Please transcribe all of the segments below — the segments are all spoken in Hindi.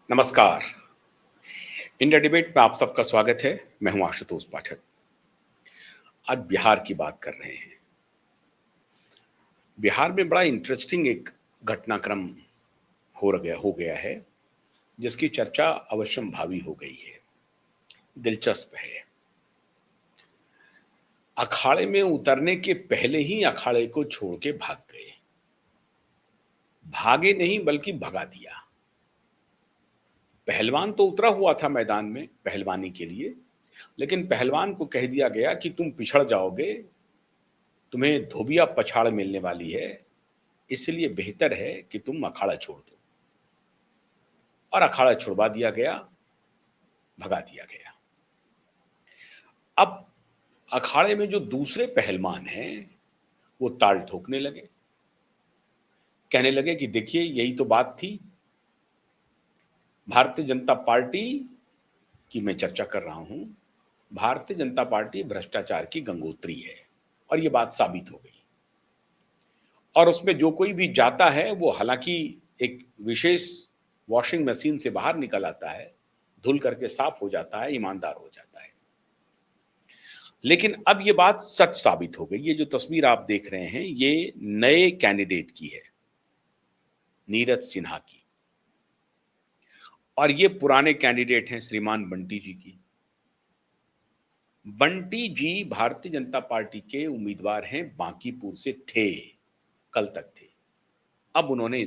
नमस्कार। इंडिया डिबेट में आप सबका स्वागत है। मैं हूं आशुतोष पाठक। आज बिहार की बात कर रहे हैं। बिहार में बड़ा इंटरेस्टिंग एक घटनाक्रम हो गया है, जिसकी चर्चा अवश्यम भावी हो गई है। दिलचस्प है। अखाड़े में उतरने के पहले ही अखाड़े को छोड़ के भाग गए। भागे नहीं बल्कि भगा दिया। पहलवान तो उतरा हुआ था मैदान में पहलवानी के लिए, लेकिन पहलवान को कह दिया गया कि तुम पिछड़ जाओगे, तुम्हें धोबिया पछाड़ मिलने वाली है, इसलिए बेहतर है कि तुम अखाड़ा छोड़ दो। और अखाड़ा छुड़वा दिया गया, भगा दिया गया। अब अखाड़े में जो दूसरे पहलवान हैं वो ताल ठोकने लगे, कहने लगे कि देखिए यही तो बात थी। भारतीय जनता पार्टी की मैं चर्चा कर रहा हूं। भारतीय जनता पार्टी भ्रष्टाचार की गंगोत्री है और ये बात साबित हो गई। और उसमें जो कोई भी जाता है वो हालांकि एक विशेष वॉशिंग मशीन से बाहर निकल आता है, धुल करके साफ हो जाता है, ईमानदार हो जाता है। लेकिन अब ये बात सच साबित हो गई। ये जो तस्वीर आप देख रहे हैं ये नए कैंडिडेट की है, नीरज सिन्हा की। और ये पुराने कैंडिडेट हैं श्रीमान बंटी जी की। बंटी जी भारतीय जनता पार्टी के उम्मीदवार हैं, बांकीपुर से थे, कल तक थे। अब उन्होंने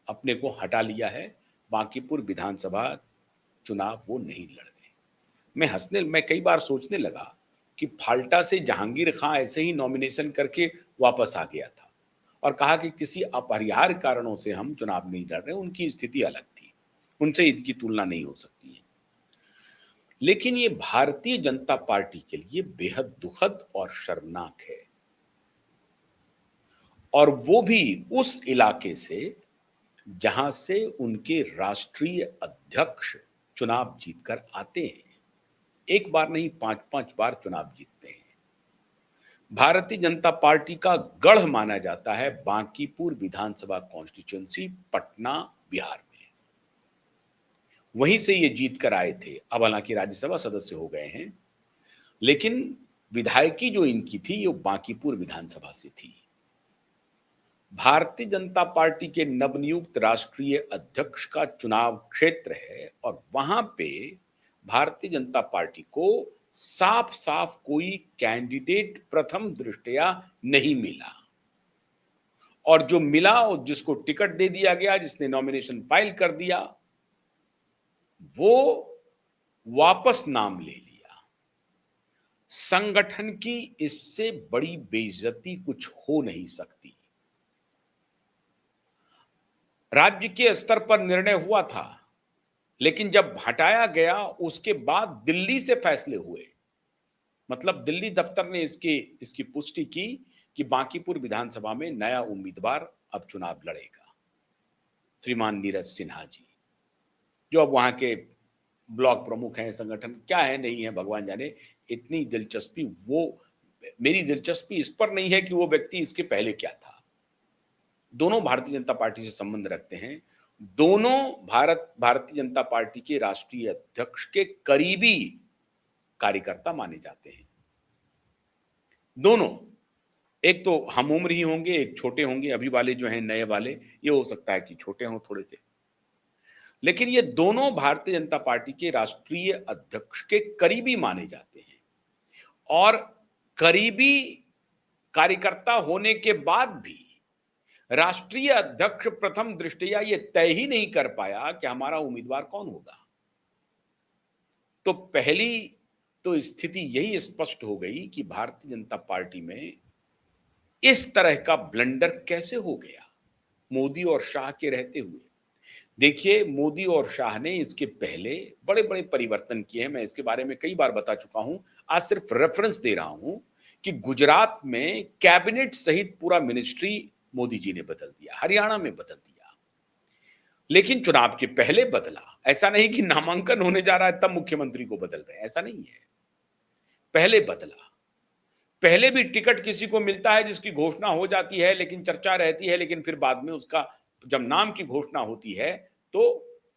अपने को हटा लिया है। बांकीपुर विधानसभा चुनाव वो नहीं लड़ रहे। मैं कई बार सोचने लगा कि फाल्टा से जहांगीर खां ऐसे ही नॉमिनेशन करके वापस आ गया था और कहा कि किसी अपरिहार्य कारणों से हम चुनाव नहीं लड़ रहे। उनकी स्थिति अलग थी, उनसे इनकी तुलना नहीं हो सकती है। लेकिन ये भारतीय जनता पार्टी के लिए बेहद दुखद और शर्मनाक है, और वो भी उस इलाके से जहां से उनके राष्ट्रीय अध्यक्ष चुनाव जीतकर आते हैं। एक बार नहीं, 5-5 बार चुनाव जीतते हैं। भारतीय जनता पार्टी का गढ़ माना जाता है बांकीपुर विधानसभा कॉन्स्टिट्यूंसी, पटना, बिहार में। वहीं से ये जीत कर आए थे। अब हालांकि राज्यसभा सदस्य हो गए हैं, लेकिन विधायकी जो इनकी थी वो बांकीपुर विधानसभा से थी। भारतीय जनता पार्टी के नवनियुक्त राष्ट्रीय अध्यक्ष का चुनाव क्षेत्र है और वहां पे भारतीय जनता पार्टी को साफ साफ कोई कैंडिडेट प्रथम दृष्टया नहीं मिला। और जो मिला और जिसको टिकट दे दिया गया, जिसने नॉमिनेशन फाइल कर दिया, वो वापस नाम ले लिया। संगठन की इससे बड़ी बेइज्जती कुछ हो नहीं सकती। राज्य के स्तर पर निर्णय हुआ था, लेकिन जब हटाया गया उसके बाद दिल्ली से फैसले हुए। मतलब दिल्ली दफ्तर ने इसकी पुष्टि की कि बांकीपुर विधानसभा में नया उम्मीदवार अब चुनाव लड़ेगा, श्रीमान नीरज सिन्हा जी, जो अब वहां के ब्लॉक प्रमुख हैं। संगठन क्या है नहीं है भगवान जाने। इतनी दिलचस्पी मेरी दिलचस्पी इस पर नहीं है कि वो व्यक्ति इसके पहले क्या था। दोनों भारतीय जनता पार्टी से संबंध रखते हैं। दोनों भारतीय जनता पार्टी के राष्ट्रीय अध्यक्ष के करीबी कार्यकर्ता माने जाते हैं। दोनों, एक तो हम उम्र ही होंगे, एक छोटे होंगे। अभी वाले जो हैं नए वाले, ये हो सकता है कि छोटे हों थोड़े से, लेकिन ये दोनों भारतीय जनता पार्टी के राष्ट्रीय अध्यक्ष के करीबी माने जाते हैं। और करीबी कार्यकर्ता होने के बाद भी राष्ट्रीय अध्यक्ष प्रथम दृष्टया ये तय ही नहीं कर पाया कि हमारा उम्मीदवार कौन होगा। तो पहली तो स्थिति यही स्पष्ट हो गई कि भारतीय जनता पार्टी में इस तरह का ब्लंडर कैसे हो गया मोदी और शाह के रहते हुए। देखिए, मोदी और शाह ने इसके पहले बड़े बड़े परिवर्तन किए हैं। मैं इसके बारे में कई बार बता चुका हूं। आज सिर्फ रेफरेंस दे रहा हूं कि गुजरात में कैबिनेट सहित पूरा मिनिस्ट्री मोदी जी ने बदल दिया, हरियाणा में बदल दिया, लेकिन चुनाव के पहले बदला। ऐसा नहीं कि नामांकन होने जा रहा है तब मुख्यमंत्री को बदल रहे हैं, ऐसा नहीं है। पहले बदला। पहले भी टिकट किसी को मिलता है जिसकी घोषणा हो जाती है, लेकिन चर्चा रहती है, लेकिन फिर बाद में उसका जब नाम की घोषणा होती है तो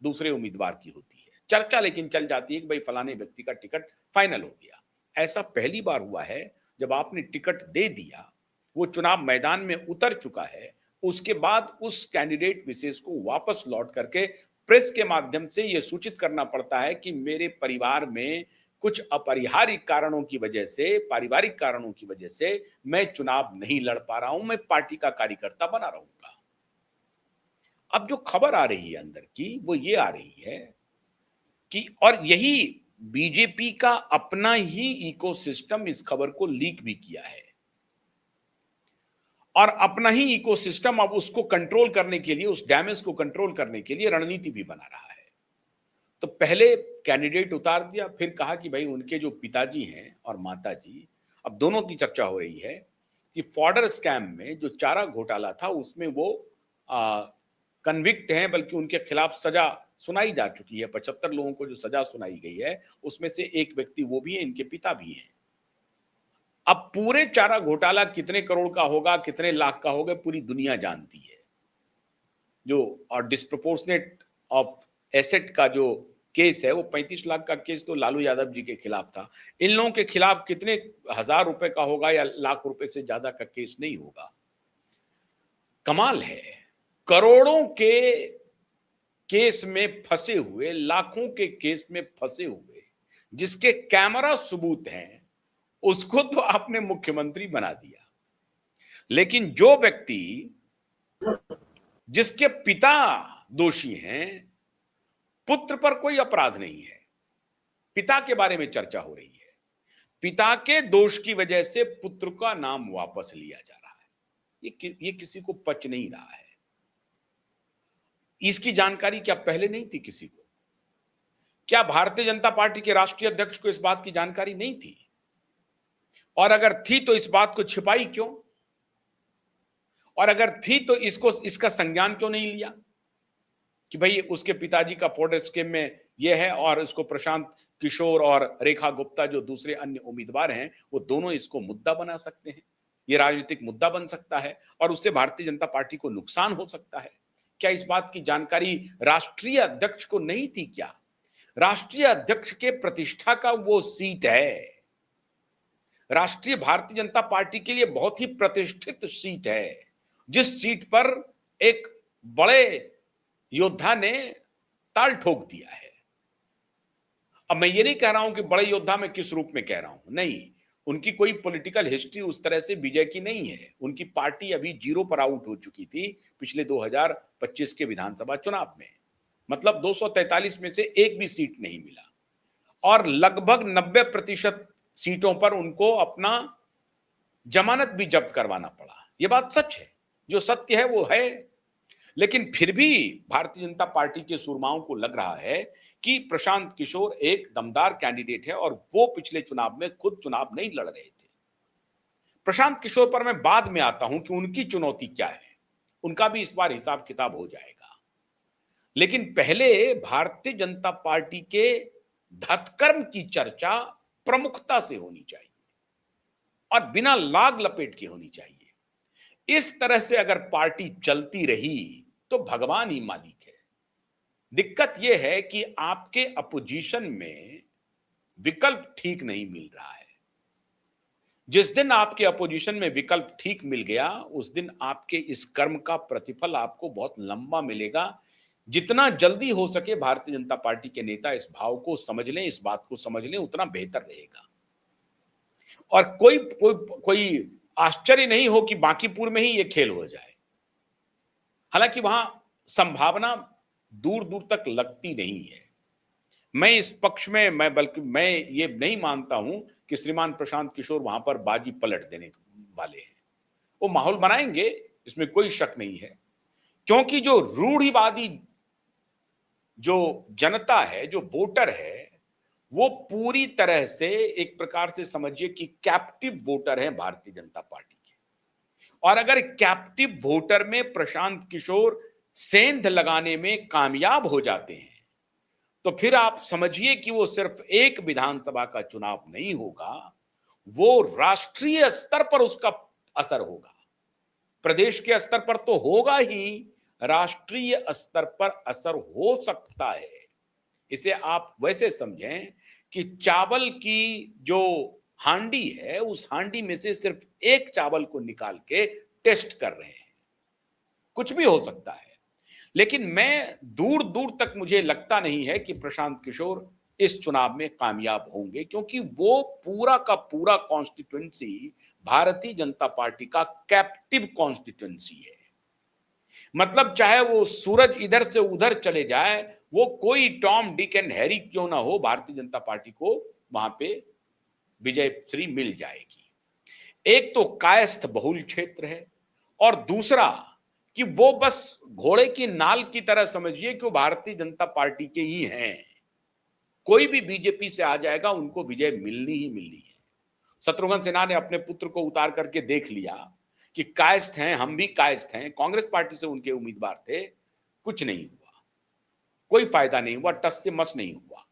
दूसरे उम्मीदवार की होती है। चर्चा लेकिन चल जाती है कि भाई फलाने व्यक्ति का टिकट फाइनल हो गया। ऐसा पहली बार हुआ है जब आपने टिकट दे दिया, वो चुनाव मैदान में उतर चुका है, उसके बाद उस कैंडिडेट विशेष को वापस लौट करके प्रेस के माध्यम से यह सूचित करना पड़ता है कि मेरे परिवार में कुछ अपरिहार्य कारणों की वजह से, पारिवारिक कारणों की वजह से मैं चुनाव नहीं लड़ पा रहा हूं, मैं पार्टी का कार्यकर्ता बना रहूंगा। अब जो खबर आ रही है अंदर की, वो ये आ रही है कि और यही बीजेपी का अपना ही इकोसिस्टम इस खबर को लीक भी किया है और अपना ही इकोसिस्टम अब उसको कंट्रोल करने के लिए, उस डैमेज को कंट्रोल करने के लिए रणनीति भी बना रहा है। तो पहले कैंडिडेट उतार दिया, फिर कहा कि भाई उनके जो पिताजी हैं और माताजी, अब दोनों की चर्चा हो रही है कि फॉर्डर स्कैम में जो चारा घोटाला था उसमें वो कन्विक्ट हैं, बल्कि उनके खिलाफ सजा सुनाई जा चुकी है। 75 लोगों को जो सजा सुनाई गई है उसमें से एक व्यक्ति वो भी है, इनके पिता भी हैं। अब पूरे चारा घोटाला कितने करोड़ का होगा, कितने लाख का होगा, पूरी दुनिया जानती है। जो और डिस्प्रोपोर्शनेट ऑफ एसेट का जो केस है, वो 35 लाख का केस तो लालू यादव जी के खिलाफ था। इन लोगों के खिलाफ कितने हजार रुपए का होगा या लाख रुपए से ज्यादा का केस नहीं होगा। कमाल है, करोड़ों के केस में फंसे हुए, लाखों के केस में फंसे हुए, जिसके कैमरा सबूत हैं, उसको तो आपने मुख्यमंत्री बना दिया। लेकिन जो व्यक्ति, जिसके पिता दोषी हैं, पुत्र पर कोई अपराध नहीं है, पिता के बारे में चर्चा हो रही है, पिता के दोष की वजह से पुत्र का नाम वापस लिया जा रहा है, ये किसी को पच नहीं रहा है। इसकी जानकारी क्या पहले नहीं थी किसी को? क्या भारतीय जनता पार्टी के राष्ट्रीय अध्यक्ष को इस बात की जानकारी नहीं थी? और अगर थी तो इस बात को छिपाई क्यों? और अगर थी तो इसका संज्ञान क्यों नहीं लिया कि भाई उसके पिताजी का फॉर्डर स्कीम में यह है और इसको प्रशांत किशोर और रेखा गुप्ता जो दूसरे अन्य उम्मीदवार हैं, वो दोनों इसको मुद्दा बना सकते हैं, ये राजनीतिक मुद्दा बन सकता है और उससे भारतीय जनता पार्टी को नुकसान हो सकता है। क्या इस बात की जानकारी राष्ट्रीय अध्यक्ष को नहीं थी? क्या राष्ट्रीय अध्यक्ष के प्रतिष्ठा का वो सीट है, राष्ट्रीय भारतीय जनता पार्टी के लिए बहुत ही प्रतिष्ठित सीट है, जिस सीट पर एक बड़े योद्धा ने ताल ठोक दिया है। अब मैं ये नहीं कह रहा हूं कि बड़े योद्धा मैं किस रूप में कह रहा हूं, नहीं, उनकी कोई पॉलिटिकल हिस्ट्री उस तरह से विजय की नहीं है। उनकी पार्टी अभी 0 पर आउट हो चुकी थी पिछले 2025 के विधानसभा चुनाव में, मतलब 243 में से एक भी सीट नहीं मिला और लगभग 90% सीटों पर उनको अपना जमानत भी जब्त करवाना पड़ा। यह बात सच है, जो सत्य है वो है। लेकिन फिर भी भारतीय जनता पार्टी के सुरमाओं को लग रहा है कि प्रशांत किशोर एक दमदार कैंडिडेट है और वो पिछले चुनाव में खुद चुनाव नहीं लड़ रहे थे। प्रशांत किशोर पर मैं बाद में आता हूं कि उनकी चुनौती क्या है, उनका भी इस बार हिसाब किताब हो जाएगा। लेकिन पहले भारतीय जनता पार्टी के धतकर्म की चर्चा प्रमुखता से होनी चाहिए और बिना लाग लपेट के होनी चाहिए। इस तरह से अगर पार्टी चलती रही तो भगवान ही मालिक है। दिक्कत यह है कि आपके अपोजिशन में विकल्प ठीक नहीं मिल रहा है। जिस दिन आपके अपोजिशन में विकल्प ठीक मिल गया, उस दिन आपके इस कर्म का प्रतिफल आपको बहुत लंबा मिलेगा। जितना जल्दी हो सके भारतीय जनता पार्टी के नेता इस भाव को समझ लें, इस बात को समझ लें, उतना बेहतर रहेगा। और कोई आश्चर्य नहीं हो कि बांकीपुर में ही ये खेल हो जाए। हालांकि वहां संभावना दूर दूर तक लगती नहीं है। मैं इस पक्ष में बल्कि मैं ये नहीं मानता हूं कि श्रीमान प्रशांत किशोर वहां पर बाजी पलट देने वाले हैं। वो माहौल बनाएंगे, इसमें कोई शक नहीं है, क्योंकि जो रूढ़िवादी जो जनता है, जो वोटर है, वो पूरी तरह से एक प्रकार से समझिए कि कैप्टिव वोटर है भारतीय जनता पार्टी के। और अगर कैप्टिव वोटर में प्रशांत किशोर सेंध लगाने में कामयाब हो जाते हैं तो फिर आप समझिए कि वो सिर्फ एक विधानसभा का चुनाव नहीं होगा, वो राष्ट्रीय स्तर पर उसका असर होगा, प्रदेश के स्तर पर तो होगा ही, राष्ट्रीय स्तर पर असर हो सकता है। इसे आप वैसे समझें कि चावल की जो हांडी है, उस हांडी में से सिर्फ एक चावल को निकाल के टेस्ट कर रहे हैं। कुछ भी हो सकता है। लेकिन मैं दूर दूर तक मुझे लगता नहीं है कि प्रशांत किशोर इस चुनाव में कामयाब होंगे, क्योंकि वो पूरा का पूरा कॉन्स्टिट्यूएंसी भारतीय जनता पार्टी का कैप्टिव कॉन्स्टिट्यूएंसी है। मतलब चाहे वो सूरज इधर से उधर चले जाए, वो कोई टॉम डिक एंड हैरी क्यों ना हो, भारतीय जनता पार्टी को वहां पे विजय श्री मिल जाएगी। एक तो कायस्थ बहुल क्षेत्र है, और दूसरा कि वो बस घोड़े की नाल की तरह समझिए कि वो भारतीय जनता पार्टी के ही हैं। कोई भी बीजेपी से आ जाएगा, उनको विजय मिलनी ही मिलनी है। शत्रुघ्न सिन्हा ने अपने पुत्र को उतार करके देख लिया कि कायस्थ हैं, हम भी कायस्थ हैं। कांग्रेस पार्टी से उनके उम्मीदवार थे, कुछ नहीं हुआ, कोई फायदा नहीं हुआ, टस से मस नहीं हुआ।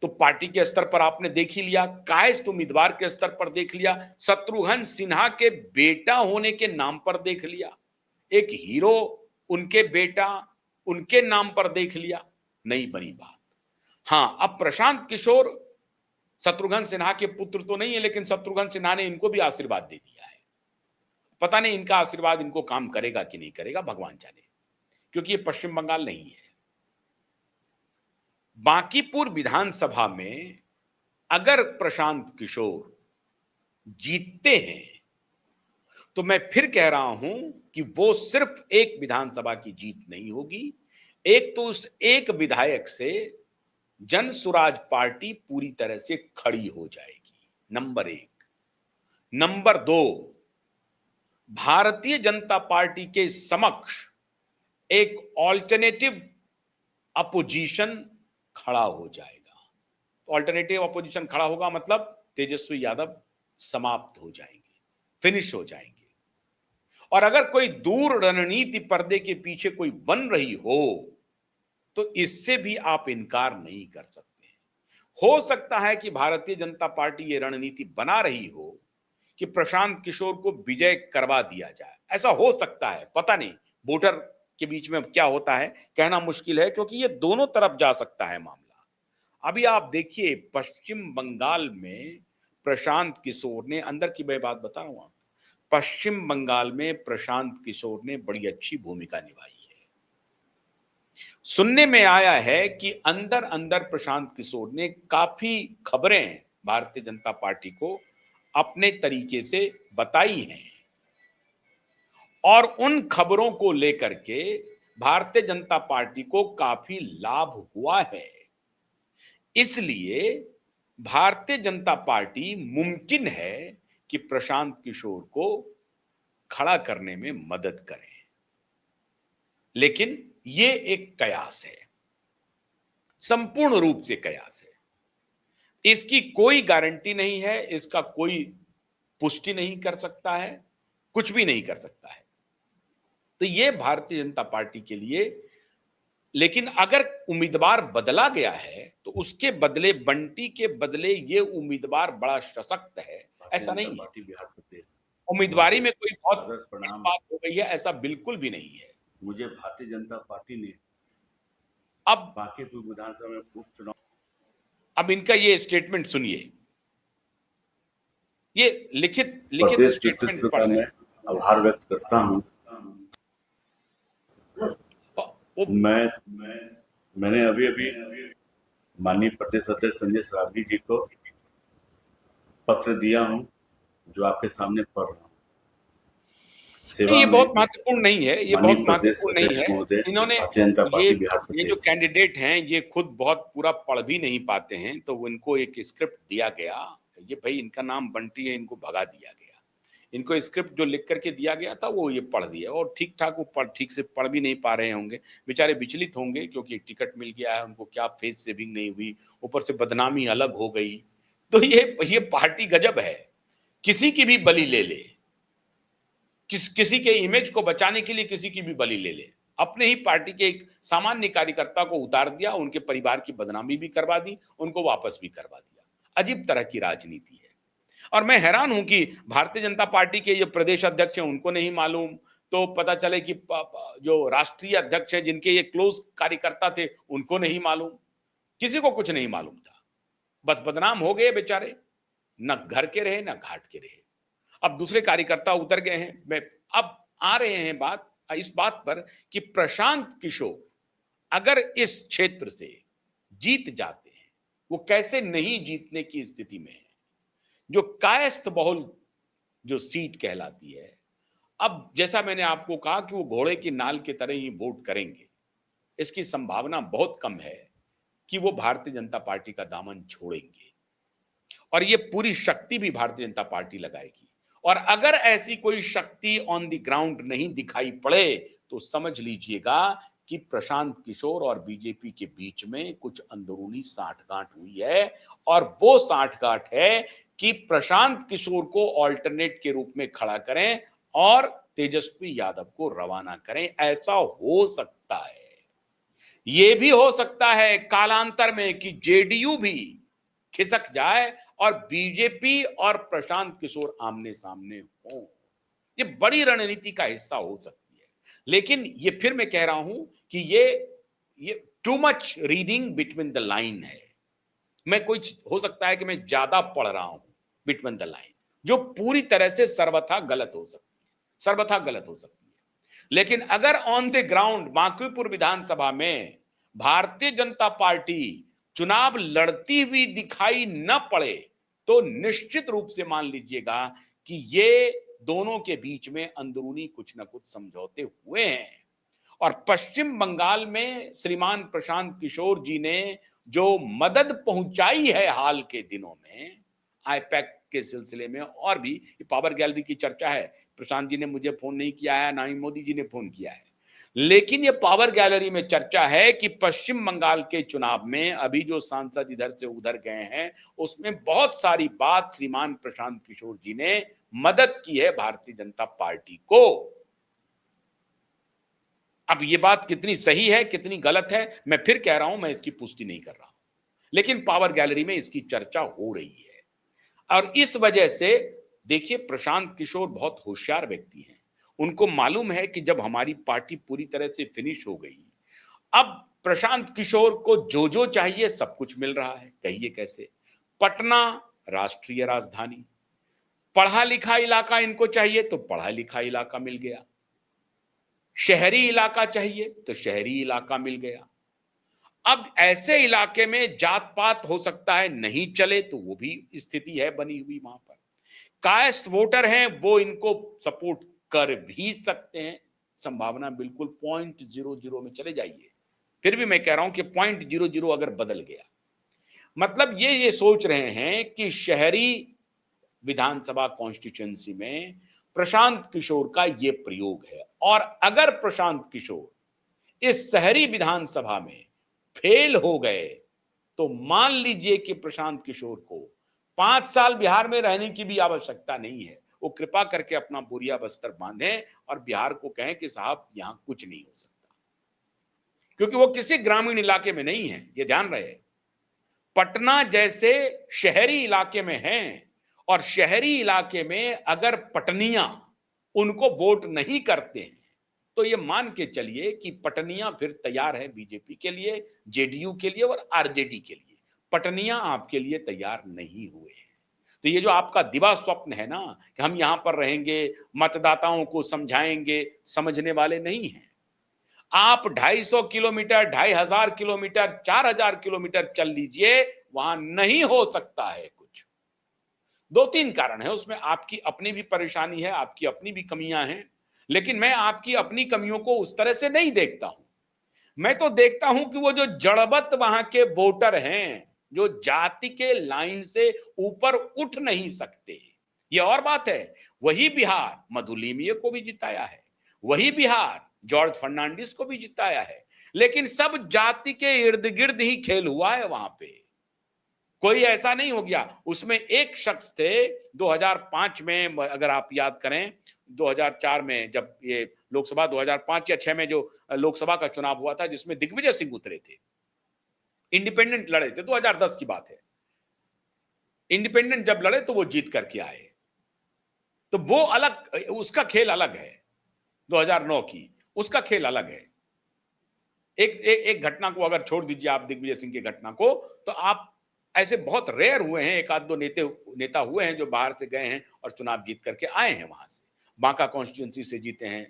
तो पार्टी के स्तर पर आपने देख ही लिया, कायस्थ उम्मीदवार के स्तर पर देख लिया, शत्रुघ्न सिन्हा के बेटा होने के नाम पर देख लिया, एक हीरो उनके बेटा उनके नाम पर देख लिया, नहीं बनी बात। हां, अब प्रशांत किशोर शत्रुघ्न सिन्हा के पुत्र तो नहीं है, लेकिन शत्रुघ्न सिन्हा ने इनको भी आशीर्वाद दे दिया है। पता नहीं इनका आशीर्वाद इनको काम करेगा कि नहीं करेगा, भगवान जाने, क्योंकि ये पश्चिम बंगाल नहीं है। बांकीपुर विधानसभा में अगर प्रशांत किशोर जीतते हैं, तो मैं फिर कह रहा हूं कि वो सिर्फ एक विधानसभा की जीत नहीं होगी। एक तो उस एक विधायक से जन सुराज पार्टी पूरी तरह से खड़ी हो जाएगी, नंबर एक। नंबर दो, भारतीय जनता पार्टी के समक्ष एक ऑल्टरनेटिव अपोजिशन खड़ा हो जाएगा। ऑल्टरनेटिव अपोजिशन खड़ा होगा मतलब तेजस्वी यादव समाप्त हो जाएंगे, फिनिश हो जाएंगे। और अगर कोई दूर रणनीति पर्दे के पीछे कोई बन रही हो, तो इससे भी आप इनकार नहीं कर सकते। हो सकता है कि भारतीय जनता पार्टी ये रणनीति बना रही हो कि प्रशांत किशोर को विजय करवा दिया जाए। ऐसा हो सकता है, पता नहीं वोटर के बीच में क्या होता है, कहना मुश्किल है, क्योंकि ये दोनों तरफ जा सकता है मामला। अभी आप देखिए पश्चिम बंगाल में प्रशांत किशोर ने, अंदर की मैं बात बता रहा हूं, पश्चिम बंगाल में प्रशांत किशोर ने बड़ी अच्छी भूमिका निभाई है। सुनने में आया है कि अंदर अंदर प्रशांत किशोर ने काफी खबरें भारतीय जनता पार्टी को अपने तरीके से बताई हैं, और उन खबरों को लेकर के भारतीय जनता पार्टी को काफी लाभ हुआ है। इसलिए भारतीय जनता पार्टी मुमकिन है कि प्रशांत किशोर को खड़ा करने में मदद करे, लेकिन ये एक कयास है, संपूर्ण रूप से कयास है। इसकी कोई गारंटी नहीं है, इसका कोई पुष्टि नहीं कर सकता है, कुछ भी नहीं कर सकता है। तो ये भारतीय जनता पार्टी के लिए, लेकिन अगर उम्मीदवार बदला गया है तो उसके बदले, बंटी के बदले ये उम्मीदवार बड़ा सशक्त है, ऐसा नहीं है। बिहार प्रदेश उम्मीदवारी में कोई बहुत बड़ी प्रणाम। बात हो गई है, ऐसा बिल्कुल भी नहीं है। मुझे भारतीय जनता पार्टी ने अब बांकीपुर विधानसभा में उपचुनाव, अब इनका ये स्टेटमेंट सुनिए, ये लिखित प्रदेश स्टेटमेंट नेतृत्व पढ़ का रहे मैं आभार व्यक्त करता हूं। मैंने अभी अभी माननीय प्रदेश अध्यक्ष संजय सरावगी जी को पत्र दिया हूं, जो आपके सामने पढ़ रहा हूं। ये बहुत महत्वपूर्ण नहीं है, ये बहुत महत्वपूर्ण नहीं है। महोदय, इन्होंने भारतीय जनता पार्टी बिहार ये जो प्रदेश, कैंडिडेट हैं, ये खुद बहुत पूरा पढ़ भी नहीं पाते हैं, तो इनको एक स्क्रिप्ट दिया गया, ये भाई इनका नाम बंटी है, इनको भगा दिया गया। इनको स्क्रिप्ट जो लिख करके दिया गया था वो ये पढ़ दिया, और ठीक ठाक वो ठीक से पढ़ भी नहीं पा रहे होंगे, बेचारे विचलित होंगे, क्योंकि टिकट मिल गया है उनको, क्या फेस सेविंग नहीं हुई, ऊपर से बदनामी अलग हो गई। तो ये पार्टी गजब है, किसी की भी बलि ले ले, किसी के इमेज को बचाने के लिए किसी की भी बलि ले ले। अपने ही पार्टी के एक सामान्य कार्यकर्ता को उतार दिया, उनके परिवार की बदनामी भी करवा दी, उनको वापस भी करवा दिया। अजीब तरह की राजनीति है। और मैं हैरान हूं कि भारतीय जनता पार्टी के जो प्रदेश अध्यक्ष हैं उनको नहीं मालूम, तो पता चले कि जो राष्ट्रीय अध्यक्ष है, जिनके ये क्लोज कार्यकर्ता थे, उनको नहीं मालूम, किसी को कुछ नहीं मालूम था। बस बदनाम हो गए बेचारे, न घर के रहे न घाट के रहे। अब दूसरे कार्यकर्ता उतर गए हैं। मैं अब आ रहे हैं इस बात पर कि प्रशांत किशोर अगर इस क्षेत्र से जीत जाते हैं, वो कैसे नहीं जीतने की स्थिति में है। जो कायस्थ बहुल जो सीट कहलाती है, अब जैसा मैंने आपको कहा कि वो घोड़े की नाल की तरह ही वोट करेंगे, इसकी संभावना बहुत कम है कि वो भारतीय जनता पार्टी का दामन छोड़ेंगे, और ये पूरी शक्ति भी भारतीय जनता पार्टी लगाएगी। और अगर ऐसी कोई शक्ति ऑन द ग्राउंड नहीं दिखाई पड़े तो समझ लीजिएगा कि प्रशांत किशोर और बीजेपी के बीच में कुछ अंदरूनी साठगांठ हुई है, और वो साठगांठ है कि प्रशांत किशोर को ऑल्टरनेट के रूप में खड़ा करें और तेजस्वी यादव को रवाना करें। ऐसा हो सकता है, ये भी हो सकता है कालांतर में कि जेडीयू भी खिसक जाए और बीजेपी और प्रशांत किशोर आमने सामने हो। ये बड़ी रणनीति का हिस्सा हो सकती है। लेकिन ये फिर मैं कह रहा हूं कि ये too much reading between the line है। मैं कुछ हो सकता है कि मैं ज्यादा पढ़ रहा हूं बिटवीन द लाइन, जो पूरी तरह से सर्वथा गलत हो सकती है, सर्वथा गलत हो सकती है। लेकिन अगर ऑन द ग्राउंड बांकीपुर विधानसभा में भारतीय जनता पार्टी चुनाव लड़ती हुई दिखाई न पड़े तो निश्चित रूप से मान लीजिएगा कि ये दोनों के बीच में अंदरूनी कुछ ना कुछ समझौते हुए हैं। और पश्चिम बंगाल में श्रीमान प्रशांत किशोर जी ने जो मदद पहुंचाई है हाल के दिनों में आईपैक के सिलसिले में, और भी पावर गैलरी की चर्चा है, प्रशांत जी ने मुझे फोन नहीं किया है, ना ही मोदी जी ने फोन किया है, लेकिन ये पावर गैलरी में चर्चा है कि पश्चिम बंगाल के चुनाव में अभी जो सांसद इधर से उधर गए हैं उसमें बहुत सारी बात श्रीमान प्रशांत किशोर जी ने मदद की है भारतीय जनता पार्टी को। अब ये बात कितनी सही है कितनी गलत है मैं फिर कह रहा हूं, मैं इसकी पुष्टि नहीं कर रहा हूं, लेकिन पावर गैलरी में इसकी चर्चा हो रही है। और इस वजह से देखिए, प्रशांत किशोर बहुत होशियार व्यक्ति हैं। उनको मालूम है कि जब हमारी पार्टी पूरी तरह से फिनिश हो गई, अब प्रशांत किशोर को जो जो चाहिए सब कुछ मिल रहा है। कहिए कैसे? पटना राष्ट्रीय राजधानी, पढ़ा लिखा इलाका इनको चाहिए तो पढ़ा लिखा इलाका मिल गया, शहरी इलाका चाहिए तो शहरी इलाका मिल गया। अब ऐसे इलाके में जात पात हो सकता है नहीं चले तो वो भी स्थिति है बनी हुई वहां पर। कास्ट वोटर हैं वो इनको सपोर्ट कर भी सकते हैं, संभावना बिल्कुल 0.00 में चले जाइए। फिर भी मैं कह रहा हूं कि 0.00 अगर बदल गया, मतलब ये सोच रहे हैं कि शहरी विधानसभा कॉन्स्टिट्यूएंसी में प्रशांत किशोर का ये प्रयोग है, और अगर प्रशांत किशोर इस शहरी विधानसभा में फेल हो गए तो मान लीजिए कि प्रशांत किशोर को 5 साल बिहार में रहने की भी आवश्यकता नहीं है। वो कृपा करके अपना बोरिया बस्तर बांधें और बिहार को कहें कि साहब यहां कुछ नहीं हो सकता, क्योंकि वो किसी ग्रामीण इलाके में नहीं है। ये ध्यान रहे, पटना जैसे शहरी इलाके में हैं, और शहरी इलाके में अगर पटनिया उनको वोट नहीं करते हैं तो ये मान के चलिए कि पटनिया फिर तैयार है बीजेपी के लिए, जेडीयू के लिए और आरजेडी के लिए। पटनिया आपके लिए तैयार नहीं हुए हैं। तो ये जो आपका दिवा स्वप्न है ना कि हम यहां पर रहेंगे, मतदाताओं को समझाएंगे, समझने वाले नहीं हैं। आप 250 किलोमीटर, 2500 किलोमीटर, 4000 किलोमीटर चल लीजिए, वहां नहीं हो सकता है कुछ। 2-3 कारण है उसमें, आपकी अपनी भी परेशानी है, आपकी अपनी भी कमियां हैं, लेकिन मैं आपकी अपनी कमियों को उस तरह से नहीं देखता हूं। मैं तो देखता हूं कि वो जो जड़बत वहां के वोटर हैं, जो जाति के लाइन से ऊपर उठ नहीं सकते। ये और बात है, वही बिहार मधुलिमिये को भी जिताया है, वही बिहार जॉर्ज फर्नांडिस को भी जिताया है, लेकिन सब जाति के इर्द गिर्द ही खेल हुआ है वहां पे। कोई ऐसा नहीं हो गया। उसमें एक शख्स थे 2005 में, अगर आप याद करें, 2004 में जब ये लोकसभा 2005 या 6 में जो लोकसभा का चुनाव हुआ था जिसमें दिग्विजय सिंह उतरे थे, इंडिपेंडेंट लड़े थे, 2010 की बात है। इंडिपेंडेंट जब लड़े तो वो जीत करके आए, तो वो अलग, उसका खेल अलग है। 2009 की, उसका खेल अलग है। एक घटना को अगर छोड़ दीजिए आप, दिग्विजय सिंह की घटना को, तो आप ऐसे बहुत रेयर हुए हैं, एक आध दो नेता हुए हैं जो बाहर से गए हैं और चुनाव जीत करके आए हैं वहां से। बांका कॉन्स्टिट्यूंसी से जीते हैं,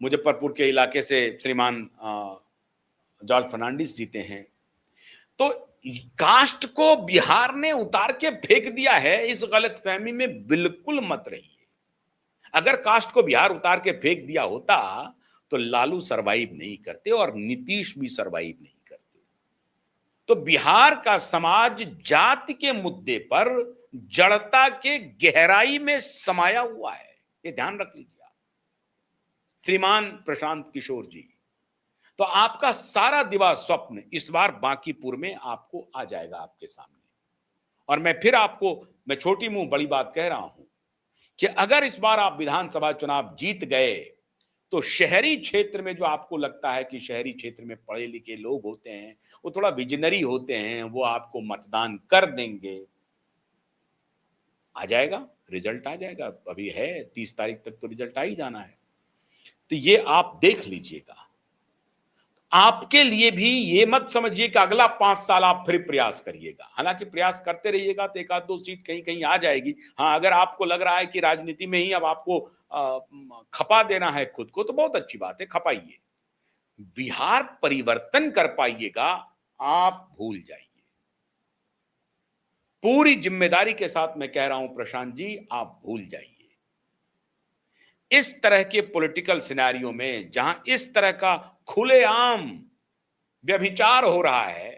मुजफ्फरपुर के इलाके से श्रीमान जॉर्ज फर्नांडिस जीते हैं। तो कास्ट को बिहार ने उतार के फेंक दिया है, इस गलतफहमी में बिल्कुल मत रहिए। अगर कास्ट को बिहार उतार के फेंक दिया होता तो लालू सरवाइव नहीं करते और नीतीश भी सरवाइव नहीं करते। तो बिहार का समाज जाति के मुद्दे पर जड़ता के गहराई में समाया हुआ है, ये ध्यान रख लीजिए आप श्रीमान प्रशांत किशोर जी। तो आपका सारा दिवा स्वप्न इस बार बांकीपुर में आपको आ जाएगा आपके सामने। और मैं छोटी मुंह बड़ी बात कह रहा हूं कि अगर इस बार आप विधानसभा चुनाव जीत गए तो शहरी क्षेत्र में जो आपको लगता है कि शहरी क्षेत्र में पढ़े लिखे लोग होते हैं, वो थोड़ा विजनरी होते हैं, वो आपको मतदान कर देंगे। आ जाएगा, रिजल्ट आ जाएगा, अभी है 30 तारीख तक तो रिजल्ट आ ही जाना है। तो ये आप देख लीजिएगा। आपके लिए भी ये मत समझिए कि अगला 5 साल आप फिर प्रयास करिएगा। हालांकि प्रयास करते रहिएगा तो एक आध दो सीट कहीं कहीं आ जाएगी। हाँ, अगर आपको लग रहा है कि राजनीति में ही अब आपको खपा देना है खुद को, तो बहुत अच्छी बात है, खपाइए। बिहार परिवर्तन कर पाइएगा, आप भूल जाइए। पूरी जिम्मेदारी के साथ मैं कह रहा हूं प्रशांत जी, आप भूल जाइए। इस तरह के पॉलिटिकल सिनेरियो में जहां इस तरह का खुलेआम व्यभिचार हो रहा है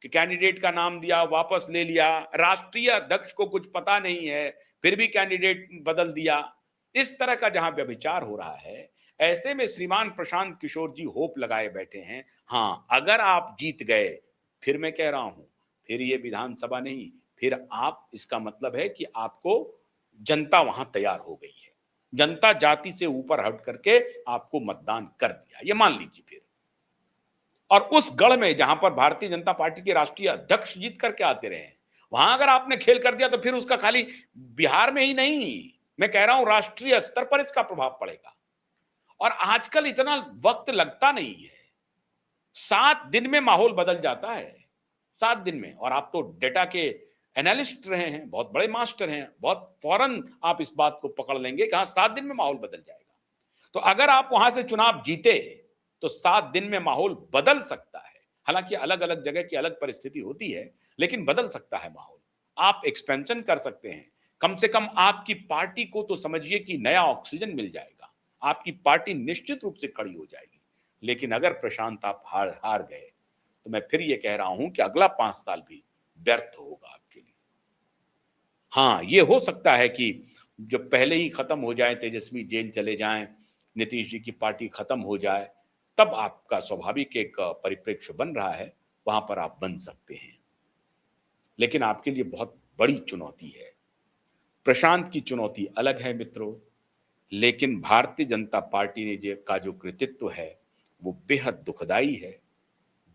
कि कैंडिडेट का नाम दिया, वापस ले लिया, राष्ट्रीय अध्यक्ष को कुछ पता नहीं है, फिर भी कैंडिडेट बदल दिया, इस तरह का जहां व्यभिचार हो रहा है, ऐसे में श्रीमान प्रशांत किशोर जी होप लगाए बैठे हैं। हाँ, अगर आप जीत गए, फिर मैं कह रहा हूं, फिर ये विधानसभा नहीं, फिर आप, इसका मतलब है कि आपको जनता वहां तैयार हो गई है। जनता जाति से ऊपर हट करके आपको मतदान कर दिया, ये मान लीजिए फिर। और उस गढ़ में जहां पर भारतीय जनता पार्टी के राष्ट्रीय अध्यक्ष जीत करके आते रहे, वहां अगर आपने खेल कर दिया तो फिर उसका खाली बिहार में ही नहीं, मैं कह रहा हूं राष्ट्रीय स्तर पर इसका प्रभाव पड़ेगा। और आजकल इतना वक्त लगता नहीं है, 7 दिन में माहौल बदल जाता है, 7 दिन में। और आप तो डेटा के एनालिस्ट रहे हैं, बहुत बड़े मास्टर हैं, बहुत फौरन आप इस बात को पकड़ लेंगे कि हाँ 7 दिन में माहौल बदल जाएगा। तो अगर आप वहां से चुनाव जीते तो 7 दिन में माहौल बदल सकता है। हालांकि अलग अलग जगह की अलग परिस्थिति होती है, लेकिन बदल सकता है माहौल। आप एक्सपेंशन कर सकते हैं, कम से कम आपकी पार्टी को तो समझिए कि नया ऑक्सीजन मिल जाएगा, आपकी पार्टी निश्चित रूप से खड़ी हो जाएगी। लेकिन अगर प्रशांत आप हार गए तो मैं फिर ये कह रहा हूं कि अगला 5 साल भी व्यर्थ होगा आपके लिए। हाँ, ये हो सकता है कि जो पहले ही खत्म हो जाए, तेजस्वी जेल चले जाएं, नीतीश जी की पार्टी खत्म हो जाए, तब आपका स्वाभाविक एक परिप्रेक्ष्य बन रहा है, वहां पर आप बन सकते हैं। लेकिन आपके लिए बहुत बड़ी चुनौती है। प्रशांत की चुनौती अलग है मित्रों, लेकिन भारतीय जनता पार्टी ने का जो कृतित्व है वो बेहद दुखदाई है,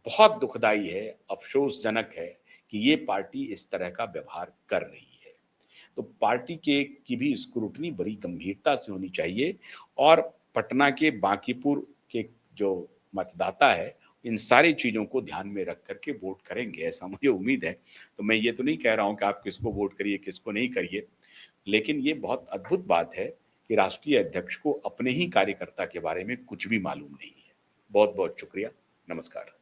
बहुत दुखदाई है, अफसोसजनक है कि ये पार्टी इस तरह का व्यवहार कर रही है। तो पार्टी की भी स्क्रूटनी बड़ी गंभीरता से होनी चाहिए। और पटना के बांकीपुर के जो मतदाता है, इन सारी चीजों को ध्यान में रख करके वोट करेंगे, ऐसा मुझे उम्मीद है। तो मैं ये तो नहीं कह रहा हूं कि आप किसको वोट करिए किसको नहीं करिए, लेकिन ये बहुत अद्भुत बात है कि राष्ट्रीय अध्यक्ष को अपने ही कार्यकर्ता के बारे में कुछ भी मालूम नहीं है। बहुत बहुत शुक्रिया, नमस्कार।